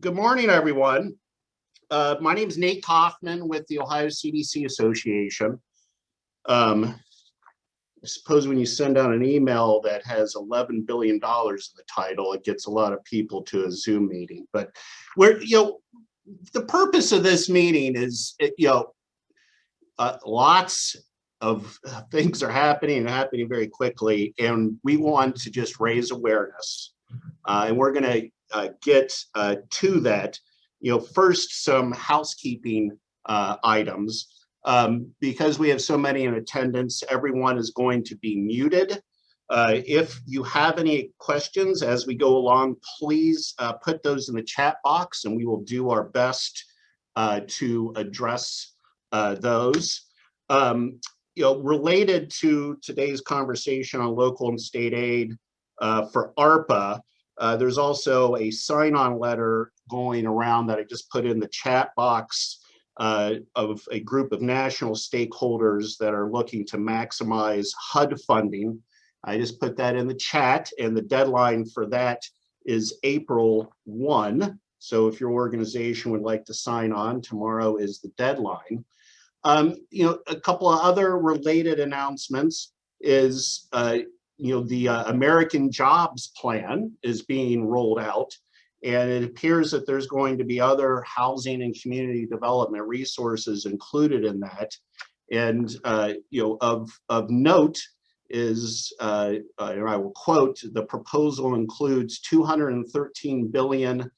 Good morning, everyone. My name is Nate Kaufman with the Ohio CDC Association. I suppose when you send out an email that has $11 billion in the title, it gets a lot of people to a Zoom meeting. But the purpose of this meeting is, lots of things are happening and happening very quickly, and we want to just raise awareness. And we're going to get to that. First, some housekeeping items. Because we have so many in attendance, everyone is going to be muted. If you have any questions as we go along, please put those in the chat box, and we will do our best to address those. Related to today's conversation on local and state aid for ARPA, there's also a sign-on letter going around that I just put in the chat box of a group of national stakeholders that are looking to maximize HUD funding. I just put that in the chat, and the deadline for that is April 1. So if your organization would like to sign on, tomorrow is the deadline. A couple of other related announcements is the American Jobs Plan is being rolled out, and it appears that there's going to be other housing and community development resources included in that. And of note is, I will quote, the proposal includes $213 billion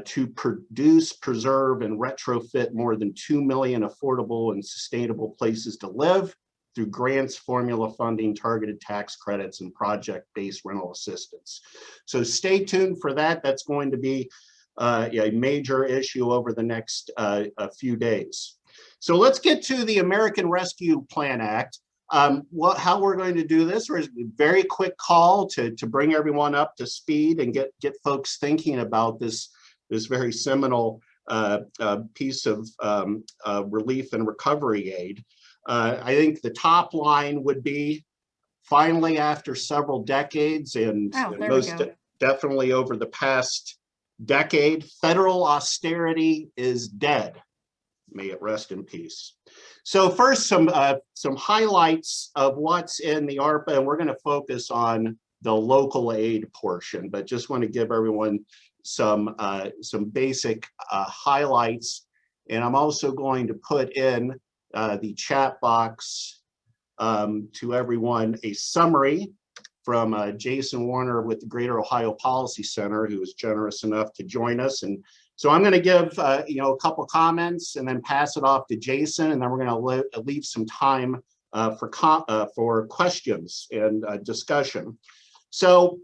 to produce, preserve, and retrofit more than 2 million affordable and sustainable places to live through grants, formula funding, targeted tax credits, and project-based rental assistance. So stay tuned for that. That's going to be a major issue over the next few days. So let's get to the American Rescue Plan Act. How we're going to do this is a very quick call to bring everyone up to speed and get folks thinking about this very seminal piece of relief and recovery aid. I think the top line would be, finally, after several decades, and most definitely over the past decade, federal austerity is dead. May it rest in peace. So first, some highlights of what's in the ARPA, and we're going to focus on the local aid portion, but just want to give everyone some basic highlights. And I'm also going to put in the chat box to everyone a summary from Jason Warner with the Greater Ohio Policy Center, who was generous enough to join us. And so I'm going to give a couple comments and then pass it off to Jason, and then we're going to leave some time for questions and discussion. So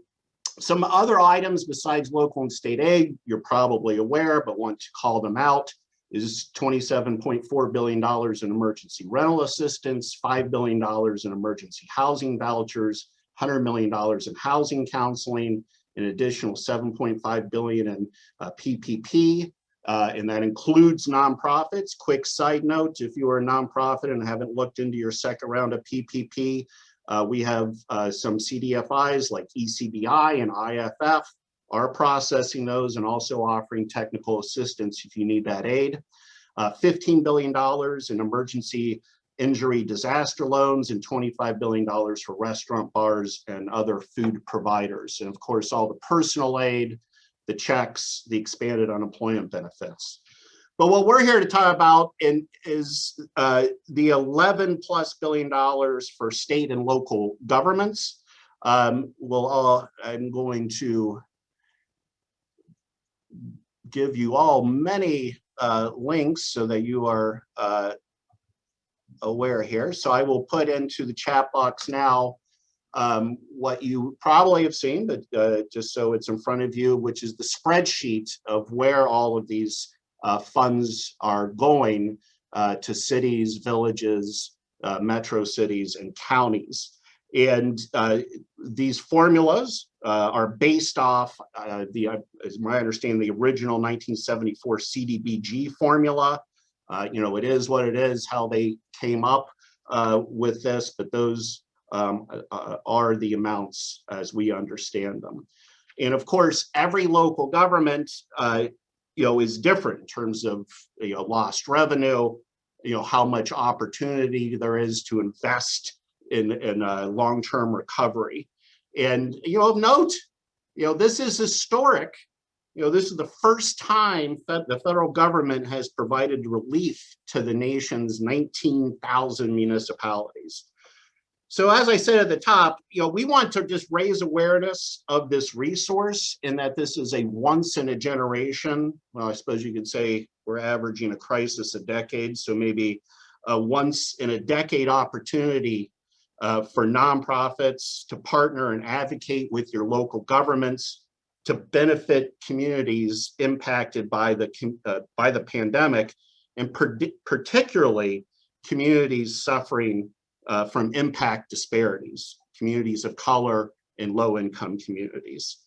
some other items besides local and state aid, you're probably aware, but want to call them out, is $27.4 billion in emergency rental assistance, $5 billion in emergency housing vouchers, $100 million in housing counseling, an additional $7.5 billion in PPP, and that includes nonprofits. Quick side note, if you are a nonprofit and haven't looked into your second round of PPP, we have some CDFIs like ECBI and IFF are processing those and also offering technical assistance if you need that aid. $15 billion in emergency injury disaster loans and $25 billion for restaurant, bars, and other food providers. And of course, all the personal aid, the checks, the expanded unemployment benefits. But what we're here to talk about is the $11+ billion for state and local governments. I'm going to give you all many links so that you are aware here. So I will put into the chat box now what you probably have seen, but just so it's in front of you, which is the spreadsheet of where all of these funds are going to cities, villages, metro cities, and counties. And these formulas are based off as my understanding, the original 1974 CDBG formula. It is what it is, how they came up with this, but those are the amounts as we understand them. And of course, every local government is different in terms of, lost revenue, how much opportunity there is to invest in long-term recovery. And, of note, this is historic. This is the first time that the federal government has provided relief to the nation's 19,000 municipalities. So as I said at the top, we want to just raise awareness of this resource, and that this is a once in a generation. Well, I suppose you could say we're averaging a crisis a decade, so maybe a once in a decade opportunity for nonprofits to partner and advocate with your local governments to benefit communities impacted by the pandemic, and particularly communities suffering from impact disparities, communities of color and low-income communities.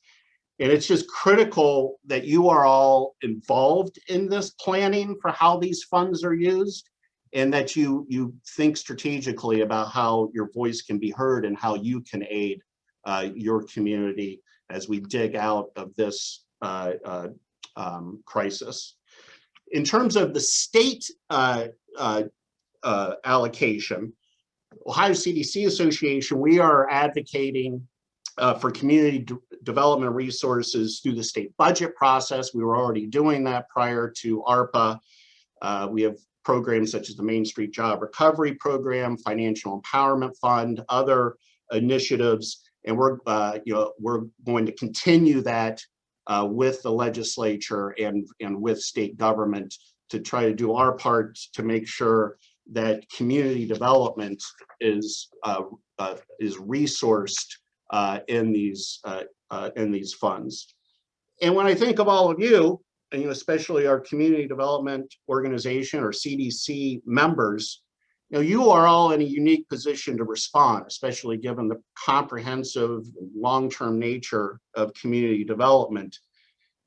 And it's just critical that you are all involved in this planning for how these funds are used, and that you think strategically about how your voice can be heard and how you can aid your community as we dig out of this crisis. In terms of the state allocation, Ohio CDC Association, we are advocating for community development resources through the state budget process. We were already doing that prior to ARPA. We have programs such as the Main Street Job Recovery Program, Financial Empowerment Fund, other initiatives. And we're going to continue that with the legislature and with state government to try to do our part to make sure that community development is resourced in these funds. And when I think of all of you, and especially our community development organization or CDC members, you are all in a unique position to respond, especially given the comprehensive long-term nature of community development.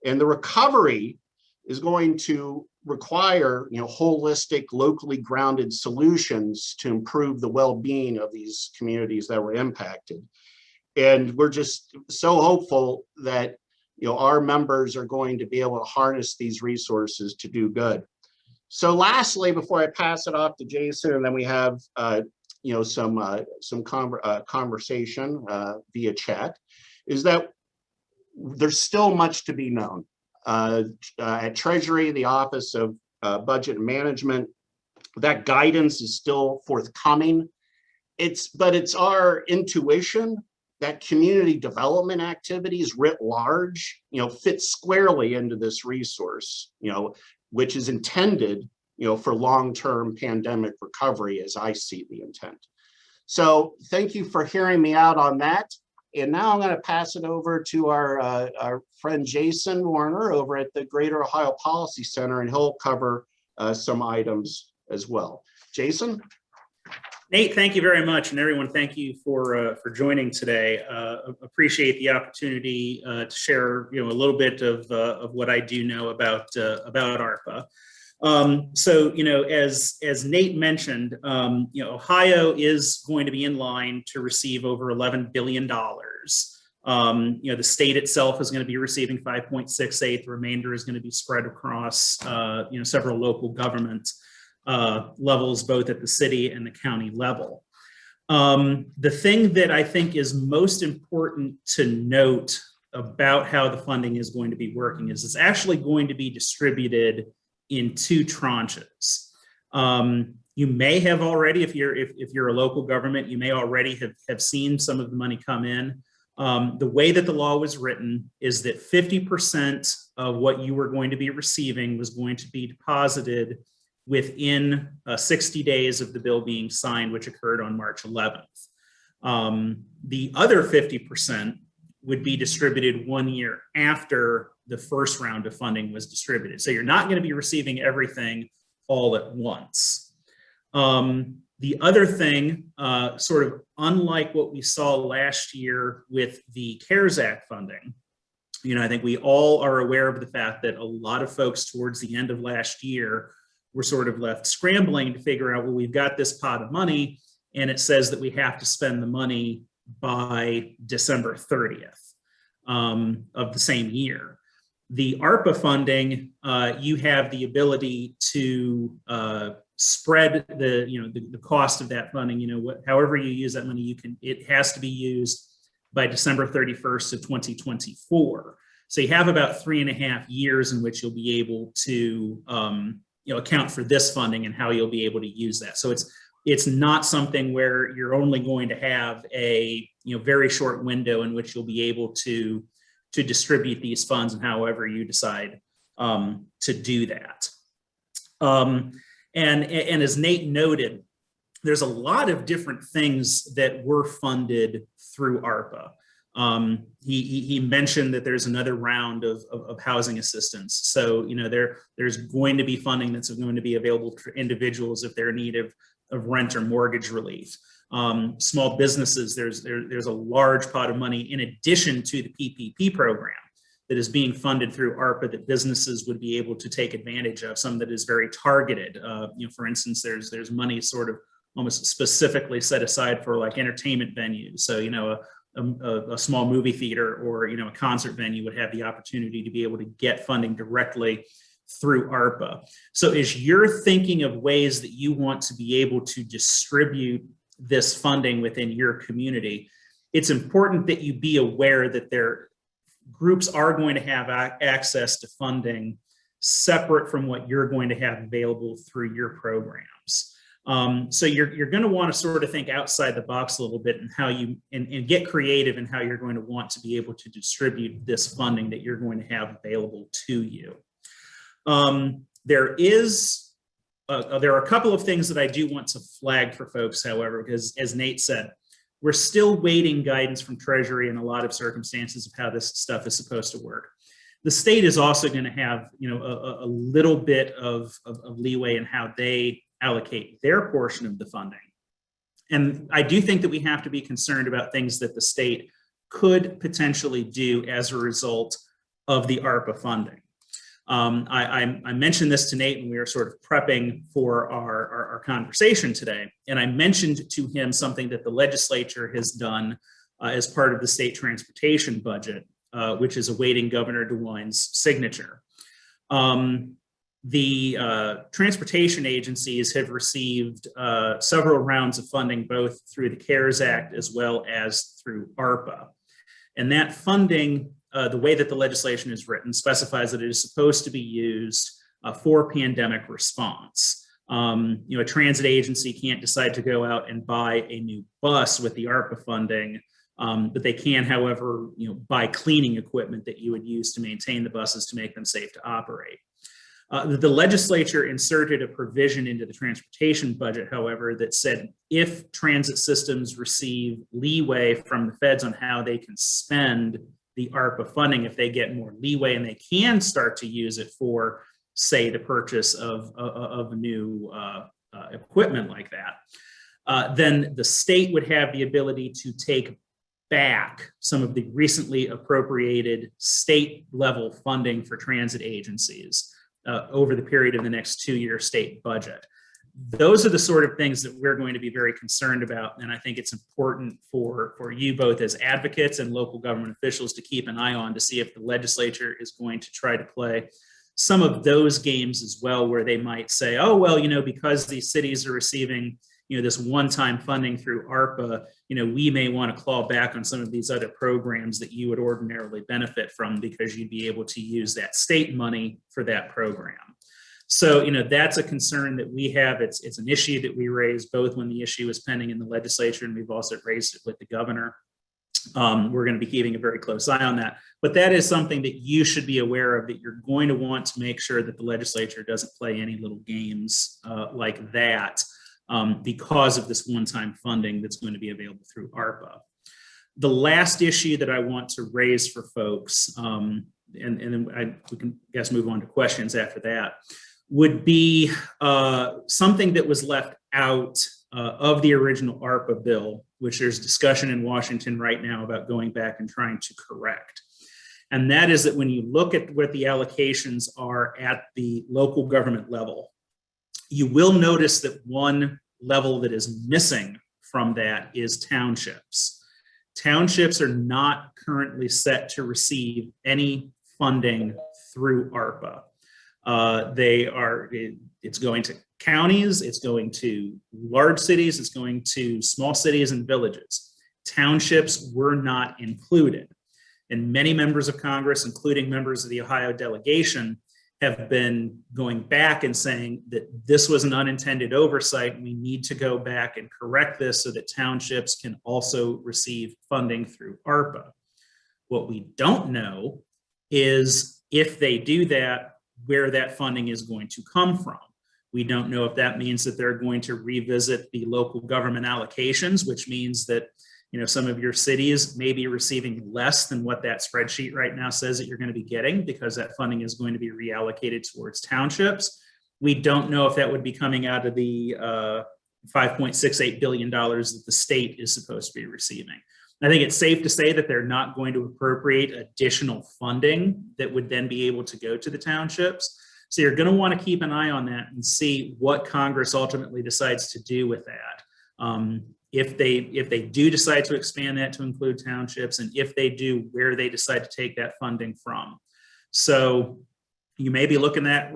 And the recovery is going to require holistic, locally grounded solutions to improve the well-being of these communities that were impacted. And we're just so hopeful that our members are going to be able to harness these resources to do good. So lastly, before I pass it off to Jason, and then we have some conversation via chat, is that there's still much to be known. At Treasury, the Office of Budget and Management, that guidance is still forthcoming. But it's our intuition that community development activities writ large, fit squarely into this resource, which is intended, for long-term pandemic recovery, as I see the intent. So thank you for hearing me out on that. And now I'm going to pass it over to our friend Jason Warner over at the Greater Ohio Policy Center, and he'll cover some items as well. Jason? Nate, thank you very much, and everyone, thank you for joining today. Appreciate the opportunity to share, a little bit of what I do know about ARPA. So, as Nate mentioned, Ohio is going to be in line to receive over $11 billion. The state itself is going to be receiving 5.68. The remainder is going to be spread across, several local government levels, both at the city and the county level. The thing that I think is most important to note about how the funding is going to be working is it's actually going to be distributed in two tranches. You may have already, if you're a local government, you may already have seen some of the money come in. The way that the law was written is that 50% of what you were going to be receiving was going to be deposited within 60 days of the bill being signed, which occurred on March 11th. The other 50% would be distributed 1 year after the first round of funding was distributed. So you're not going to be receiving everything all at once. The other thing, sort of unlike what we saw last year with the CARES Act funding, I think we all are aware of the fact that a lot of folks towards the end of last year were sort of left scrambling to figure out, well, we've got this pot of money and it says that we have to spend the money by December 30th of the same year. The ARPA funding, you have the ability to spread the cost of that funding. However you use that money, it has to be used by December 31st of 2024. So you have about 3.5 years in which you'll be able to account for this funding and how you'll be able to use that. So it's not something where you're only going to have a very short window in which you'll be able to distribute these funds and however you decide to do that. And as Nate noted, there's a lot of different things that were funded through ARPA. He mentioned that there's another round of housing assistance. So, there's going to be funding that's going to be available for individuals if they're in need of rent or mortgage relief. Small businesses, there's a large pot of money in addition to the PPP program that is being funded through ARPA that businesses would be able to take advantage of, some that is very targeted. For instance, there's money sort of almost specifically set aside for like entertainment venues. So, a small movie theater or, a concert venue would have the opportunity to be able to get funding directly through ARPA. So as you're thinking of ways that you want to be able to distribute this funding within your community, it's important that you be aware that groups are going to have access to funding separate from what you're going to have available through your programs. So you're going to want to sort of think outside the box a little bit and how and get creative in how you're going to want to be able to distribute this funding that you're going to have available to you. There are a couple of things that I do want to flag for folks, however, because as Nate said, we're still waiting guidance from Treasury in a lot of circumstances of how this stuff is supposed to work. The state is also going to have, a little bit of leeway in how they allocate their portion of the funding. And I do think that we have to be concerned about things that the state could potentially do as a result of the ARPA funding. I mentioned this to Nate when we were sort of prepping for our conversation today, and I mentioned to him something that the legislature has done as part of the state transportation budget, which is awaiting Governor DeWine's signature. The transportation agencies have received several rounds of funding, both through the CARES Act as well as through ARPA. And that funding, the way that the legislation is written, specifies that it is supposed to be used for pandemic response. A transit agency can't decide to go out and buy a new bus with the ARPA funding, but they can, however, buy cleaning equipment that you would use to maintain the buses to make them safe to operate. The legislature inserted a provision into the transportation budget, however, that said if transit systems receive leeway from the feds on how they can spend the ARPA funding, if they get more leeway and they can start to use it for, say, the purchase of new equipment like that, then the state would have the ability to take back some of the recently appropriated state level funding for transit agencies over the period of the next 2-year state budget. Those are the sort of things that we're going to be very concerned about. And I think it's important for you both as advocates and local government officials to keep an eye on to see if the legislature is going to try to play some of those games as well, where they might say, oh, well, because these cities are receiving this one-time funding through ARPA, we may want to claw back on some of these other programs that you would ordinarily benefit from because you'd be able to use that state money for that program. So, that's a concern that we have. It's an issue that we raised both when the issue was pending in the legislature, and we've also raised it with the governor. We're going to be keeping a very close eye on that. But that is something that you should be aware of, that you're going to want to make sure that the legislature doesn't play any little games like that. Because of this one-time funding that's going to be available through ARPA. The last issue that I want to raise for folks, and then we can move on to questions after that, would be something that was left out of the original ARPA bill, which there's discussion in Washington right now about going back and trying to correct. And that is that when you look at what the allocations are at the local government level, you will notice that one level that is missing from that is townships. Townships are not currently set to receive any funding through ARPA. It's going to counties, it's going to large cities, it's going to small cities and villages. Townships were not included. And many members of Congress, including members of the Ohio delegation, have been going back and saying that this was an unintended oversight. We need to go back and correct this so that townships can also receive funding through ARPA. What we don't know is if they do that, where that funding is going to come from. We don't know if that means that they're going to revisit the local government allocations, which means that some of your cities may be receiving less than what that spreadsheet right now says that you're going to be getting, because that funding is going to be reallocated towards townships. We don't know if that would be coming out of the $5.68 billion that the state is supposed to be receiving. I think it's safe to say that they're not going to appropriate additional funding that would then be able to go to the townships. So you're going to want to keep an eye on that and see what Congress ultimately decides to do with that. If they do decide to expand that to include townships, and if they do, where they decide to take that funding from. So you may be looking at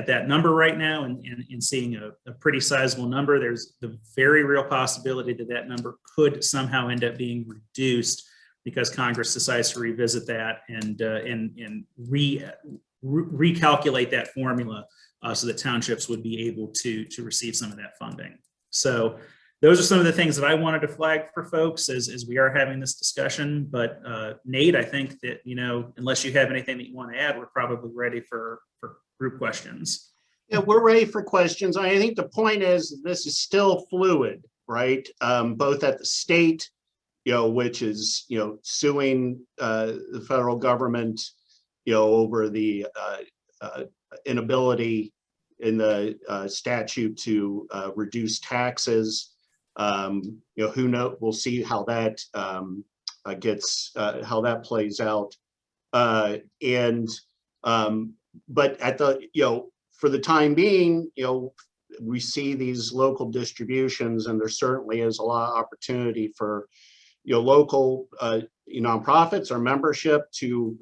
that number right now and seeing a pretty sizable number. There's the very real possibility that that number could somehow end up being reduced because Congress decides to revisit that and recalculate that formula so that townships would be able to receive some of that funding. So those are some of the things that I wanted to flag for folks as we are having this discussion. But Nate, I think that, unless you have anything that you want to add, we're probably ready for group questions. Yeah, we're ready for questions. I think the point is this is still fluid, right? Both at the state, which is, suing the federal government, over the inability in the statute to reduce taxes. Who knows? We'll see how that how that plays out. But at the, for the time being, we see these local distributions, and there certainly is a lot of opportunity for, local nonprofits or membership to,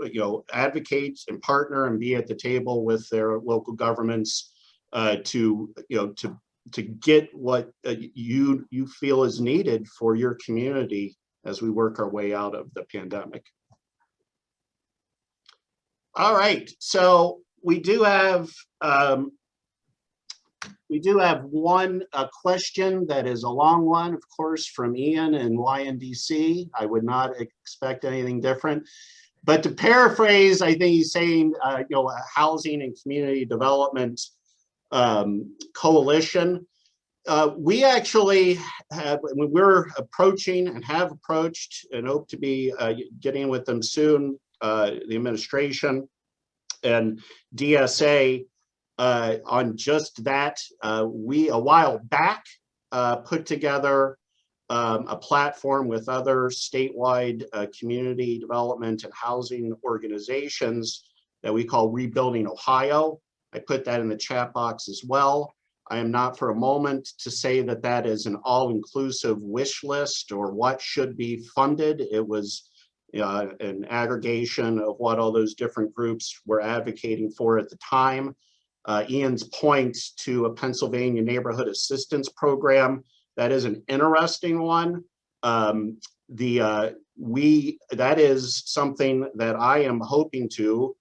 advocate and partner and be at the table with their local governments to get what you feel is needed for your community as we work our way out of the pandemic. All right, so we do have one question that is a long one, of course, from Ian in YNDC. I would not expect anything different. But to paraphrase, I think he's saying, a housing and community development coalition. We actually have, we're approaching and have approached and hope to be getting with them soon, the administration and DSA on just that. We, a while back, put together a platform with other statewide community development and housing organizations that we call Rebuilding Ohio. I put that in the chat box as well. I am not for a moment to say that that is an all-inclusive wish list or what should be funded. It was an aggregation of what all those different groups were advocating for at the time. Ian's points to a Pennsylvania neighborhood assistance program, that is an interesting one. That is something that I am hoping to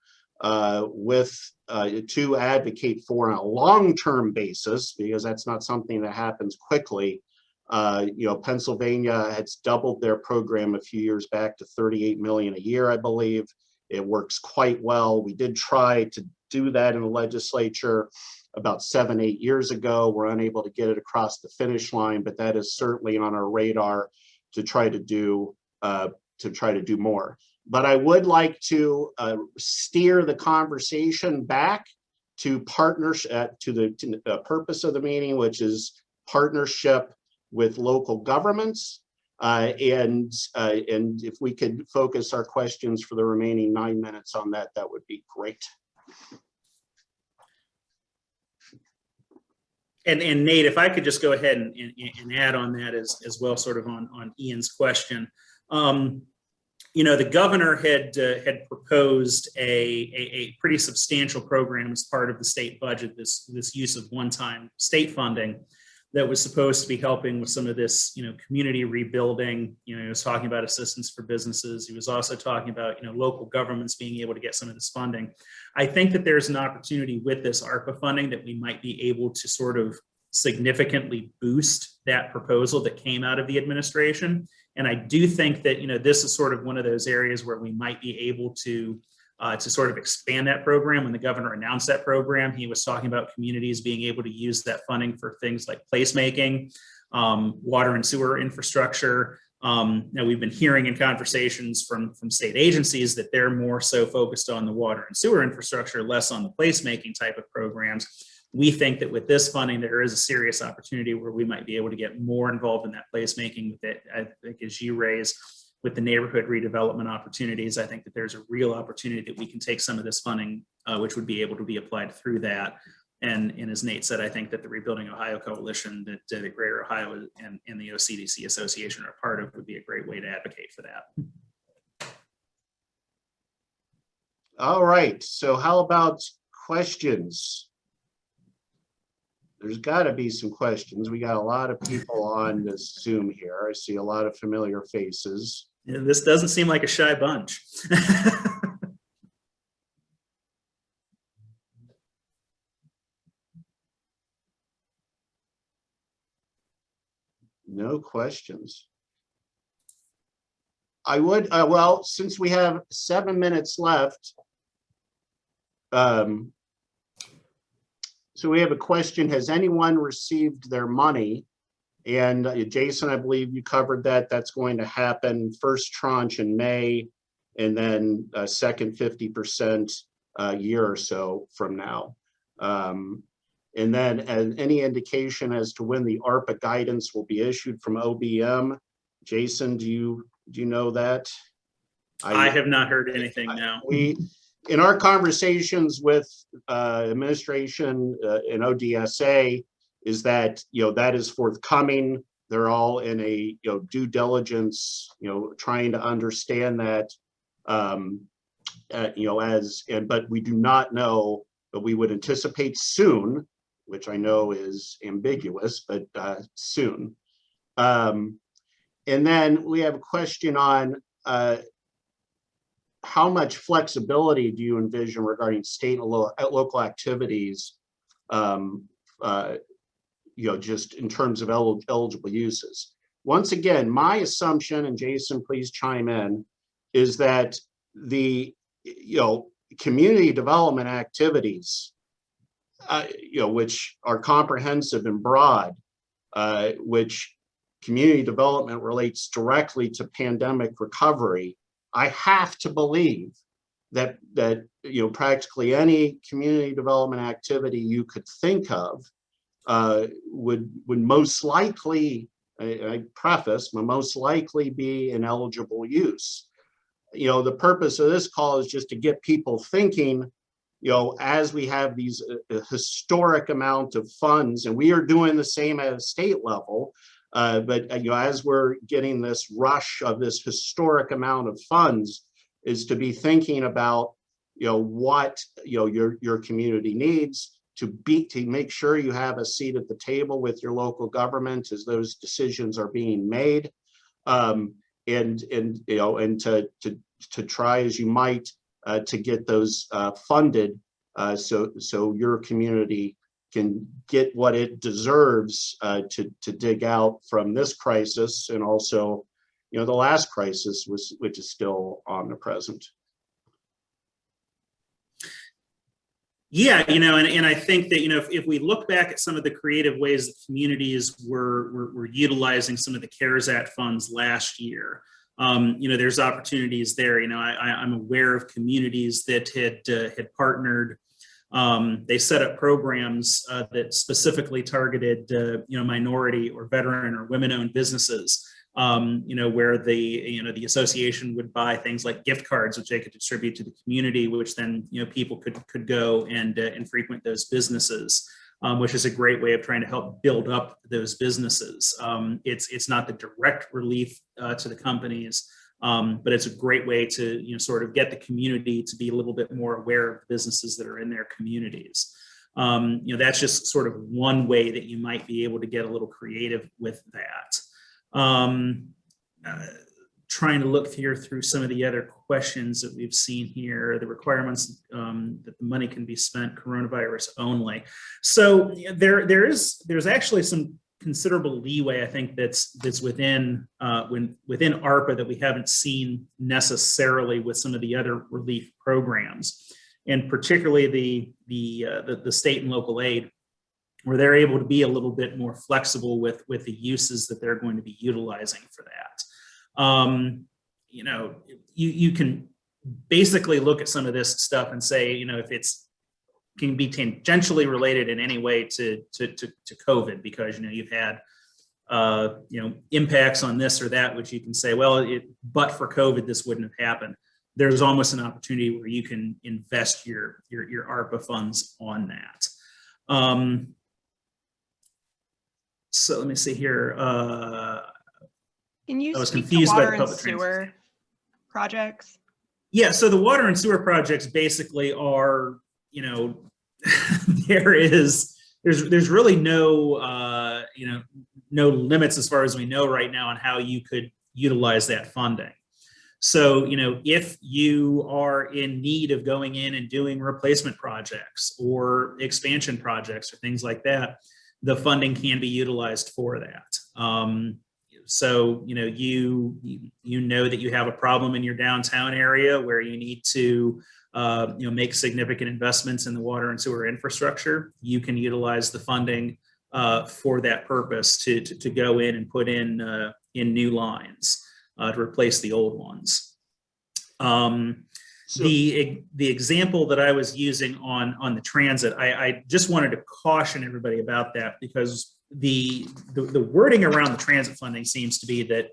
advocate for on a long-term basis, because that's not something that happens quickly. Pennsylvania has doubled their program a few years back to $38 million a year, I believe. It works quite well. We did try to do that in the legislature about 7-8 years ago. We're unable to get it across the finish line, but that is certainly on our radar to try to do more. But I would like to steer the conversation back to partnership, to the purpose of the meeting, which is partnership with local governments. And if we could focus our questions for the remaining 9 minutes on that, that would be great. And Nate, if I could just go ahead and add on that as well, sort of on Ian's question. the governor had proposed a pretty substantial program as part of the state budget, this use of one-time state funding that was supposed to be helping with some of this, community rebuilding. He was talking about assistance for businesses. He was also talking about, local governments being able to get some of this funding. I think that there's an opportunity with this ARPA funding that we might be able to sort of significantly boost that proposal that came out of the administration. And I do think that, this is sort of one of those areas where we might be able to sort of expand that program. When the governor announced that program, he was talking about communities being able to use that funding for things like placemaking, water and sewer infrastructure. Now, we've been hearing in conversations from state agencies that they're more so focused on the water and sewer infrastructure, less on the placemaking type of programs. We think that with this funding, there is a serious opportunity where we might be able to get more involved in that placemaking with it. I think, as you raise, with the neighborhood redevelopment opportunities, I think that there's a real opportunity that we can take some of this funding, which would be able to be applied through that. And as Nate said, I think that the Rebuilding Ohio Coalition that the Greater Ohio and the OCDC Association are part of would be a great way to advocate for that. All right, so how about questions? There's got to be some questions. We got a lot of people on this Zoom here. I see a lot of familiar faces. Yeah, this doesn't seem like a shy bunch. No questions. I would, well, since we have 7 minutes left, so we have a question: has anyone received their money? And Jason, I believe you covered that. That's going to happen first tranche in May, and then second 50% a year or so from now. And then any indication as to when the ARPA guidance will be issued from OBM? Jason, do you know that? I have not heard anything now. In our conversations with administration and ODSA, is that that is forthcoming. They're all in a due diligence, trying to understand that, but we do not know. But we would anticipate soon, which I know is ambiguous, but soon. And then we have a question on how much flexibility do you envision regarding state and local activities, just in terms of eligible uses? Once again, my assumption, and Jason, please chime in, is that the community development activities, which are comprehensive and broad, which community development relates directly to pandemic recovery. I have to believe that practically any community development activity you could think of would most likely, I preface, would most likely be an eligible use. The purpose of this call is just to get people thinking, as we have these historic amount of funds, and we are doing the same at a state level, but as we're getting this rush of this historic amount of funds, is to be thinking about what your community needs to make sure you have a seat at the table with your local government as those decisions are being made, and to try as you might to get those funded, so your community can get what it deserves to dig out from this crisis, and also, the last crisis, which is still omnipresent. Yeah, and I think that, if we look back at some of the creative ways that communities were utilizing some of the CARES Act funds last year, there's opportunities there. I'm aware of communities that had partnered. They set up programs that specifically targeted, minority or veteran or women-owned businesses, where the association would buy things like gift cards, which they could distribute to the community, which then, people could go and frequent those businesses, which is a great way of trying to help build up those businesses. It's not the direct relief to the companies, But it's a great way to, sort of get the community to be a little bit more aware of the businesses that are in their communities. That's just sort of one way that you might be able to get a little creative with that. Trying to look through some of the other questions that we've seen here, the requirements that the money can be spent coronavirus only. So there's actually some considerable leeway, I think, that's within ARPA that we haven't seen necessarily with some of the other relief programs, and particularly the state and local aid, where they're able to be a little bit more flexible with the uses that they're going to be utilizing for that. You can basically look at some of this stuff and say, if it's can be tangentially related in any way to COVID, because you've had impacts on this or that, which you can say, well, but for COVID, this wouldn't have happened. There's almost an opportunity where you can invest your ARPA funds on that. So let me see here. Can you I was speak confused to by water the and public sewer projects? Yeah, so the water and sewer projects basically are, there's really no no limits as far as we know right now on how you could utilize that funding. So, if you are in need of going in and doing replacement projects or expansion projects or things like that, the funding can be utilized for that. So, you know that you have a problem in your downtown area where you need to, make significant investments in the water and sewer infrastructure. You can utilize the funding for that purpose to go in and put in new lines to replace the old ones. The example that I was using on the transit, I just wanted to caution everybody about that, because the wording around the transit funding seems to be that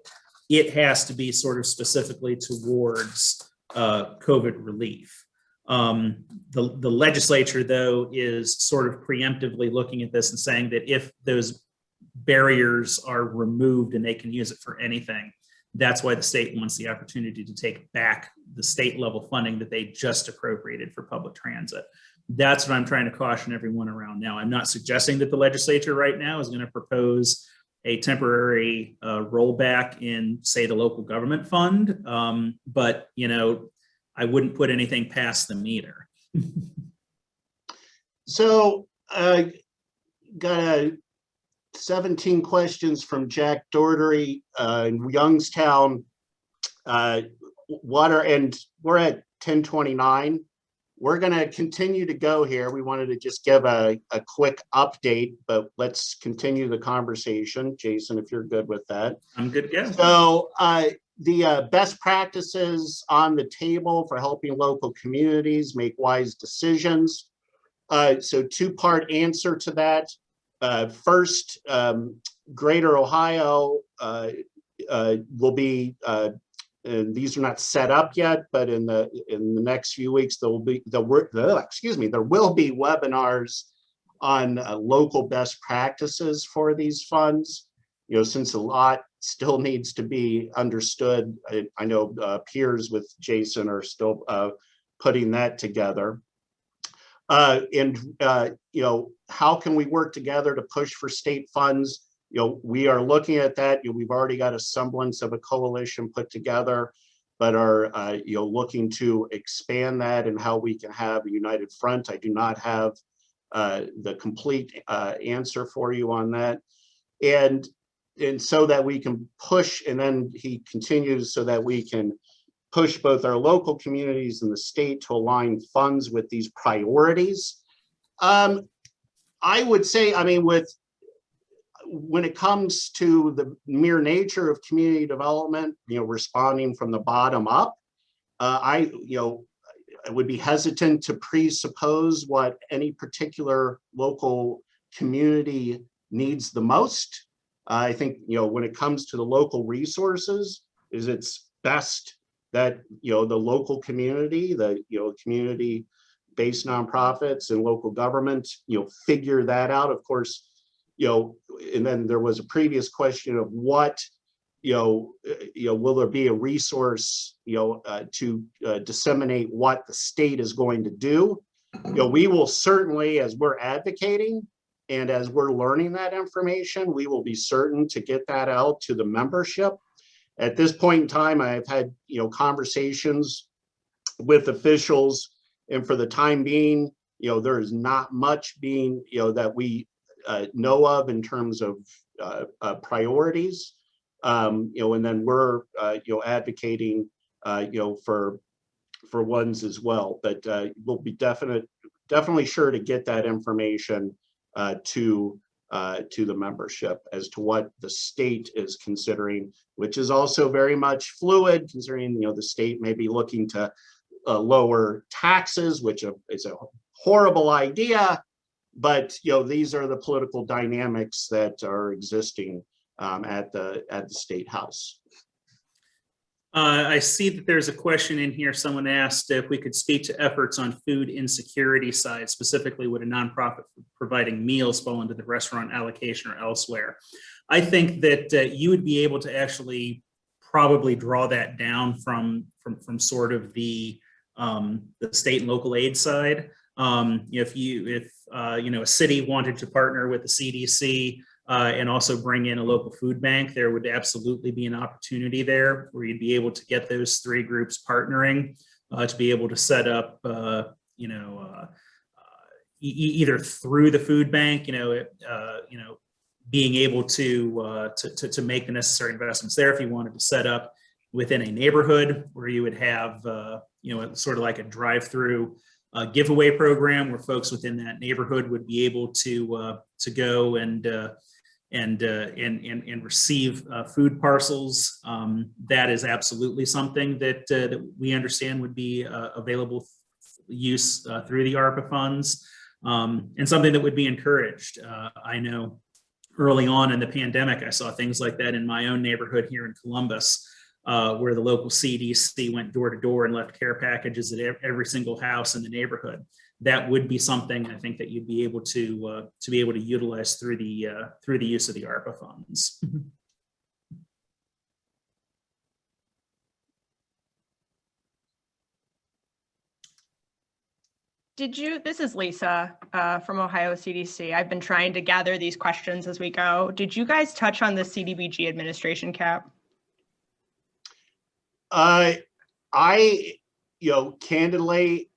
it has to be sort of specifically towards COVID relief. The legislature, though, is sort of preemptively looking at this and saying that if those barriers are removed and they can use it for anything, that's why the state wants the opportunity to take back the state level funding that they just appropriated for public transit. That's what I'm trying to caution everyone around now. I'm not suggesting that the legislature right now is going to propose a temporary rollback in, say, the local government fund, but I wouldn't put anything past them either. So got 17 questions from Jack Doherty in Youngstown. Water, and we're at 10:29. We're going to continue to go here. We wanted to just give a quick update, but let's continue the conversation. Jason, if you're good with that. I'm good, yeah. So the best practices on the table for helping local communities make wise decisions. So two-part answer to that. First, Greater Ohio will be, and these are not set up yet, but in the next few weeks there will be there will be webinars on local best practices for these funds. Since a lot still needs to be understood. I know peers with Jason are still putting that together. And how can we work together to push for state funds? We are looking at that. We've already got a semblance of a coalition put together, but are looking to expand that and how we can have a united front. I do not have the complete answer for you on that, and so that we can push. And then he continues, so that we can push both our local communities and the state to align funds with these priorities. I would say, when it comes to the mere nature of community development, responding from the bottom up, I would be hesitant to presuppose what any particular local community needs the most. I think, when it comes to the local resources, it's best that, the local community, the, community-based nonprofits and local government, figure that out. Of course, and then there was a previous question of what will there be a resource, to disseminate what the state is going to do? We will certainly, as we're advocating and as we're learning that information, we will be certain to get that out to the membership. At this point in time, I've had, conversations with officials, and for the time being, there is not much being, that we know of in terms of priorities. And then we're, advocating, for ones as well. But we'll be definitely sure to get that information to the membership as to what the state is considering, which is also very much fluid, considering the state may be looking to lower taxes, which is a horrible idea. But these are the political dynamics that are existing at the state house. I see that there's a question in here. Someone asked if we could speak to efforts on food insecurity side, specifically would a nonprofit providing meals fall into the restaurant allocation or elsewhere? I think that you would be able to actually probably draw that down from sort of the state and local aid side. If a city wanted to partner with the CDC and also bring in a local food bank, there would absolutely be an opportunity there where you'd be able to get those three groups partnering to be able to set up, either through the food bank, being able to make the necessary investments there. If you wanted to set up within a neighborhood where you would have, sort of like a drive-through giveaway program where folks within that neighborhood would be able to go and receive food parcels. That is absolutely something that we understand would be available use through the ARPA funds, and something that would be encouraged. I know early on in the pandemic, I saw things like that in my own neighborhood here in Columbus, where the local CDC went door to door and left care packages at every single house in the neighborhood. That would be something I think that you'd be able to utilize through the use of the ARPA funds. This is Lisa from Ohio CDC. I've been trying to gather these questions as we go. Did you guys touch on the CDBG administration cap? Candidly,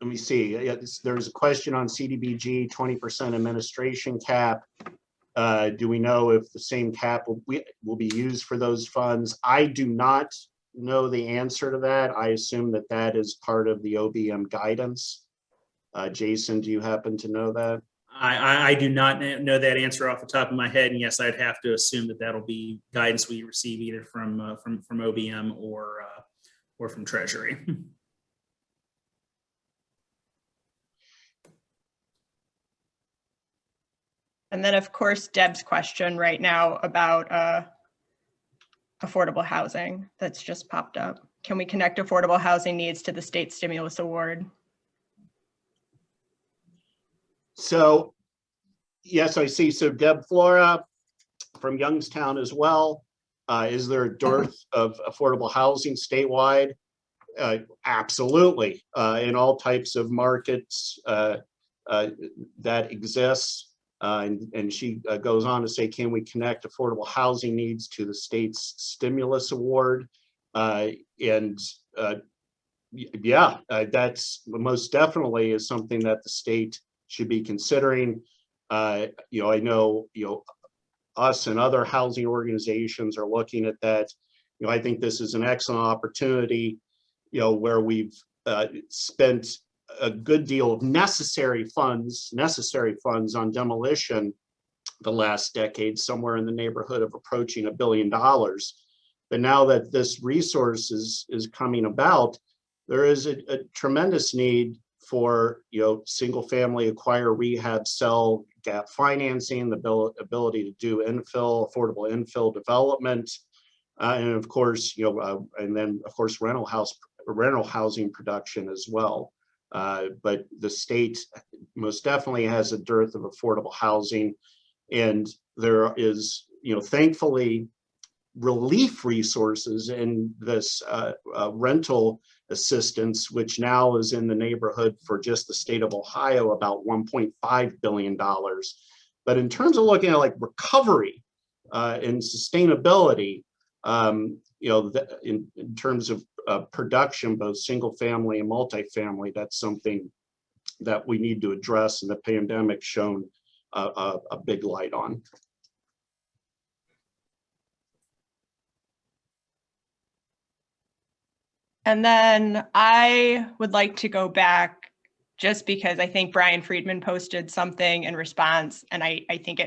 let me see. There's a question on CDBG 20% administration cap. Do we know if the same cap will be used for those funds? I do not know the answer to that. I assume that is part of the OBM guidance. Jason, do you happen to know that? I do not know that answer off the top of my head, and yes, I'd have to assume that that'll be guidance we receive either from OBM or from Treasury. And then, of course, Deb's question right now about affordable housing that's just popped up. Can we connect affordable housing needs to the state stimulus award? So, yes, I see. So Deb Flora from Youngstown as well. Is there a dearth of affordable housing statewide? Absolutely. In all types of markets that exists. And she goes on to say, can we connect affordable housing needs to the state's stimulus award? Yeah, that's most definitely is something that the state should be considering. I know, us and other housing organizations are looking at that. I think this is an excellent opportunity, where we've spent a good deal of necessary funds on demolition the last decade, somewhere in the neighborhood of approaching $1 billion. But now that this resource is coming about, there is a tremendous need for single family acquire, rehab, sell, gap financing, the ability to do affordable infill development, and of course and then of course rental housing production as well. But the state most definitely has a dearth of affordable housing, and there is thankfully relief resources in this rental assistance, which now is in the neighborhood for just the state of Ohio, about $1.5 billion. But in terms of looking at like recovery and sustainability, in terms of production, both single family and multifamily, that's something that we need to address, and the pandemic shone a big light on. And then I would like to go back just because I think Brian Friedman posted something in response, and I think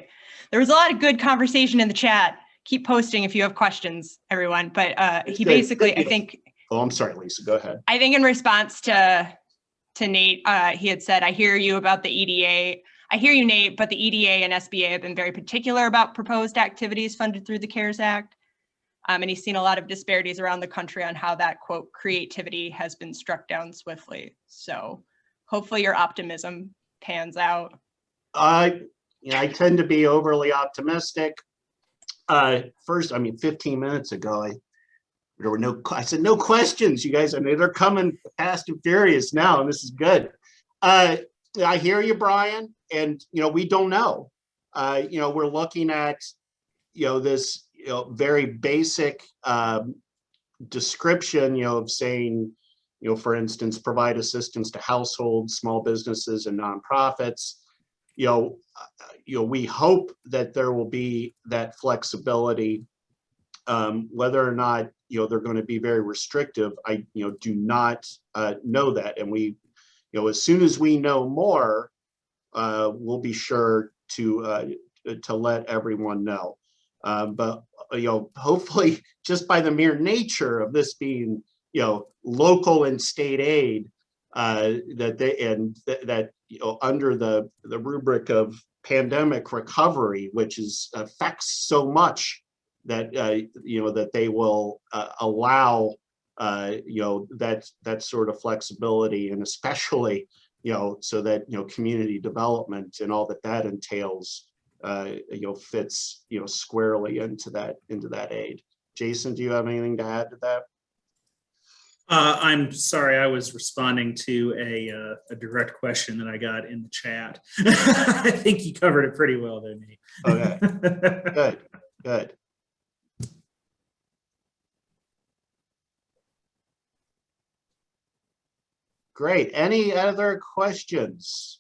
there was a lot of good conversation in the chat. Keep posting if you have questions, everyone. But he basically, I think. Oh, I'm sorry, Lisa, go ahead. I think in response to Nate, he had said, I hear you about the EDA. I hear you, Nate, but the EDA and SBA have been very particular about proposed activities funded through the CARES Act. And he's seen a lot of disparities around the country on how that, quote, creativity has been struck down swiftly. So hopefully your optimism pans out. I tend to be overly optimistic. First, 15 minutes ago, I said no questions, you guys. I mean, they're coming fast and furious now, and this is good. I hear you, Brian, and we don't know. We're looking at this very basic description, of saying, for instance, provide assistance to households, small businesses, and nonprofits. We hope that there will be that flexibility. Whether or not they're going to be very restrictive, I do not know that, and we, as soon as we know more, we'll be sure to let everyone know. But hopefully, just by the mere nature of this being local and state aid, that under the rubric of pandemic recovery, which affects so much, that that they will allow that sort of flexibility, and especially so that community development and all that entails fits squarely into that aid. Jason, do you have anything to add to that? I'm sorry, I was responding to a direct question that I got in the chat. I think you covered it pretty well there, Nate. Okay, good. Great. Any other questions?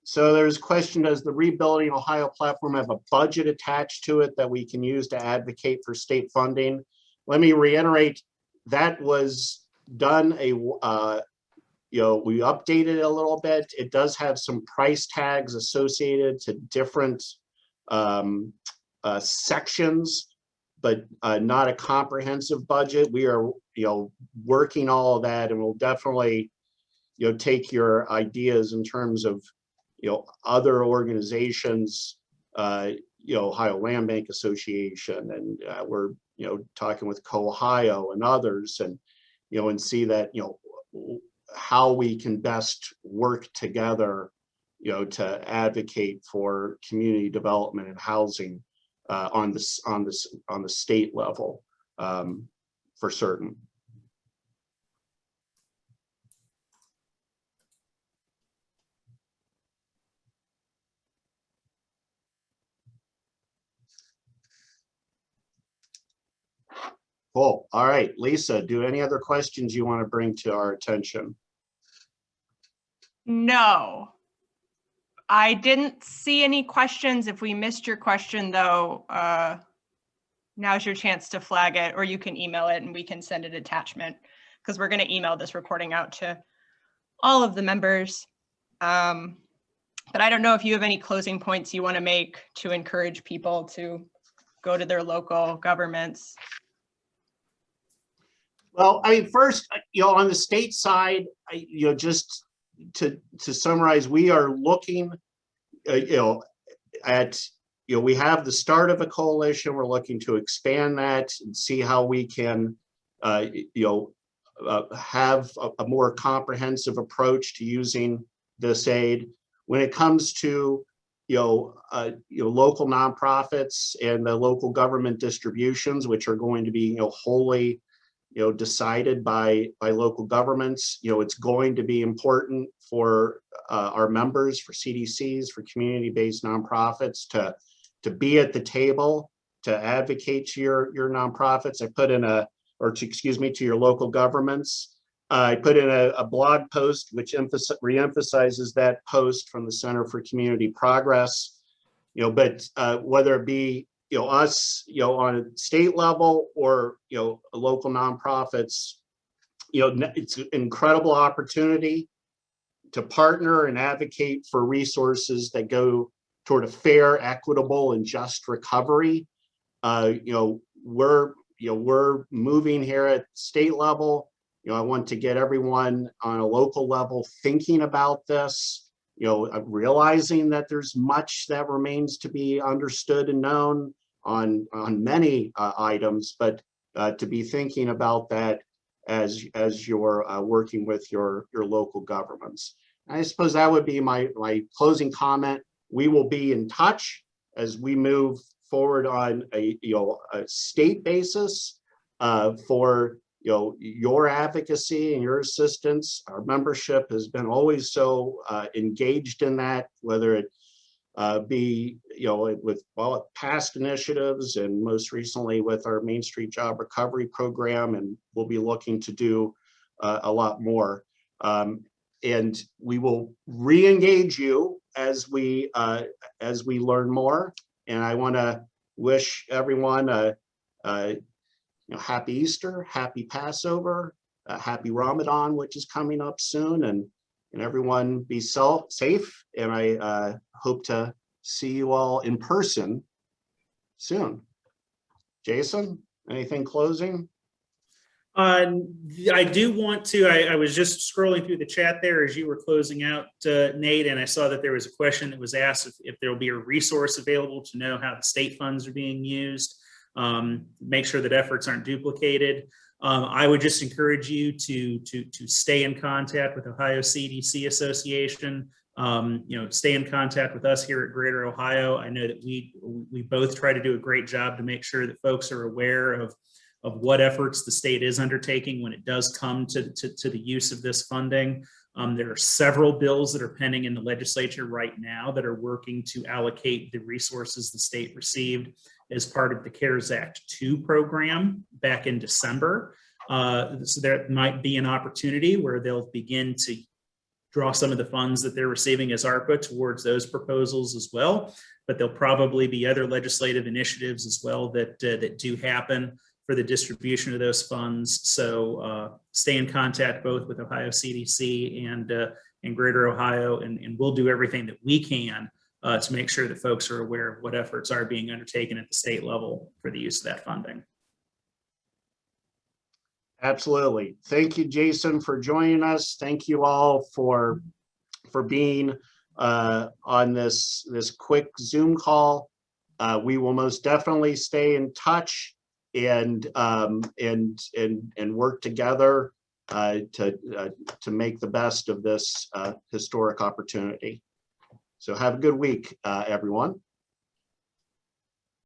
So there's a question, does the Rebuilding Ohio platform have a budget attached to it that we can use to advocate for state funding? Let me reiterate, that was done we updated it a little bit. It does have some price tags associated to different sections, but not a comprehensive budget. We are, working all of that, and we'll definitely, take your ideas in terms of, other organizations, Ohio Land Bank Association, and we're, talking with Co-Ohio and others, and, and see that, how we can best work together, to advocate for community development and housing on the state level, for certain. Cool. All right, Lisa, do any other questions you want to bring to our attention? No, I didn't see any questions. If we missed your question, though, now's your chance to flag it, or you can email it and we can send an attachment, because we're going to email this recording out to all of the members. But I don't know if you have any closing points you want to make to encourage people to go to their local governments. Well, first, on the state side, just to summarize, we are looking, at, we have the start of a coalition. We're looking to expand that and see how we can, have a more comprehensive approach to using this aid. When it comes to local nonprofits and the local government distributions, which are going to be, wholly, decided by local governments. It's going to be important for our members, for CDCs, for community-based nonprofits to be at the table, to advocate to your nonprofits. To your local governments. I put in a blog post which reemphasizes that post from the Center for Community Progress. But whether it be us on a state level or local nonprofits, it's an incredible opportunity to partner and advocate for resources that go toward a fair, equitable, and just recovery. We're moving here at state level. I want to get everyone on a local level thinking about this, realizing that there's much that remains to be understood and known on many items, but to be thinking about that as you're working with your local governments. I suppose that would be my closing comment. We will be in touch as we move forward on a state basis for your advocacy and your assistance. Our membership has been always so engaged in that, whether it be with past initiatives and most recently with our Main Street Job Recovery Program, and we'll be looking to do a lot more. And we will re-engage you as we learn more. And I want to wish everyone a happy Easter, happy Passover, happy Ramadan, which is coming up soon, and everyone be safe. And I hope to see you all in person soon. Jason, anything closing? I do want to, I was just scrolling through the chat there as you were closing out, Nate, and I saw that there was a question that was asked if there will be a resource available to know how the state funds are being used, make sure that efforts aren't duplicated. I would just encourage you to stay in contact with Ohio CDC Association, stay in contact with us here at Greater Ohio. I know that we both try to do a great job to make sure that folks are aware of what efforts the state is undertaking when it does come to the use of this funding. There are several bills that are pending in the legislature right now that are working to allocate the resources the state received as part of the CARES Act 2 program back in December. So there might be an opportunity where they'll begin to draw some of the funds that they're receiving as ARPA towards those proposals as well. But there'll probably be other legislative initiatives as well that do happen for the distribution of those funds. So stay in contact both with Ohio CDC and Greater Ohio, and we'll do everything that we can to make sure that folks are aware of what efforts are being undertaken at the state level for the use of that funding. Absolutely. Thank you, Jason, for joining us. Thank you all for being on this quick Zoom call. We will most definitely stay in touch and work together to make the best of this historic opportunity. So have a good week, everyone.